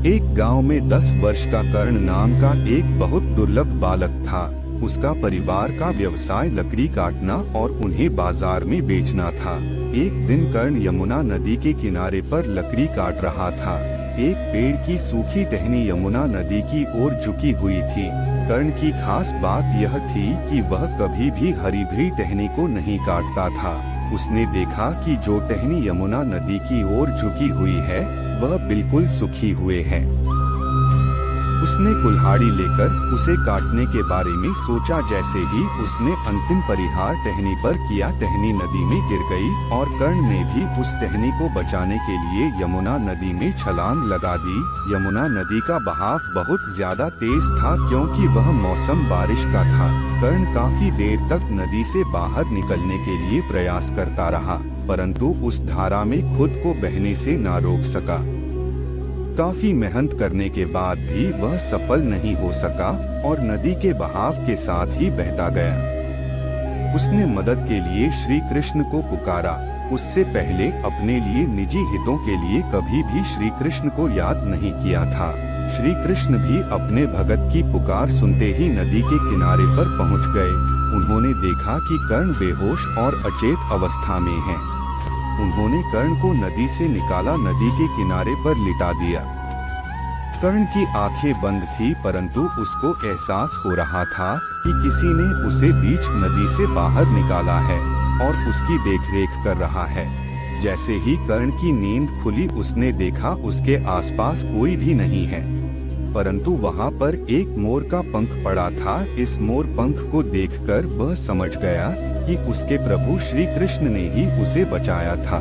एक गांव में 10 वर्ष का कर्ण नाम का एक बहुत दुर्लभ बालक था। उसका परिवार का व्यवसाय लकड़ी काटना और उन्हें बाजार में बेचना था। एक दिन कर्ण यमुना नदी के किनारे पर लकड़ी काट रहा था। एक पेड़ की सूखी टहनी यमुना नदी की ओर झुकी हुई थी। कर्ण की खास बात यह थी कि वह कभी भी हरी भरी टहनी को नहीं काटता था। उसने देखा कि जो टहनी यमुना नदी की ओर झुकी हुई है वह बिल्कुल सूखी हुए है। उसने कुल्हाड़ी लेकर उसे काटने के बारे में सोचा। जैसे ही उसने अंतिम परिहार टहनी पर किया, टहनी नदी में गिर गई और कर्ण ने भी उस टहनी को बचाने के लिए यमुना नदी में छलांग लगा दी। यमुना नदी का बहाव बहुत ज्यादा तेज था क्योंकि वह मौसम बारिश का था। कर्ण काफी देर तक नदी से बाहर निकलने के लिए प्रयास करता रहा, परंतु उस धारा में खुद को बहने से ना रोक सका। काफी मेहनत करने के बाद भी वह सफल नहीं हो सका और नदी के बहाव के साथ ही बहता गया। उसने मदद के लिए श्री कृष्ण को पुकारा। उससे पहले अपने लिए निजी हितों के लिए कभी भी श्री कृष्ण को याद नहीं किया था। श्री कृष्ण भी अपने भगत की पुकार सुनते ही नदी के किनारे पर पहुंच गए। उन्होंने देखा कि कर्ण बेहोश और अचेत अवस्था में है। उन्होंने कर्ण को नदी से निकाला, नदी के किनारे पर लिटा दिया। कर्ण की आंखें बंद थी, परंतु उसको एहसास हो रहा था कि किसी ने उसे बीच नदी से बाहर निकाला है और उसकी देखरेख कर रहा है। जैसे ही कर्ण की नींद खुली, उसने देखा उसके आसपास कोई भी नहीं है, परंतु वहाँ पर एक मोर का पंख पड़ा था। इस मोर पंख को देखकर वह समझ गया कि उसके प्रभु श्री कृष्ण ने ही उसे बचाया था।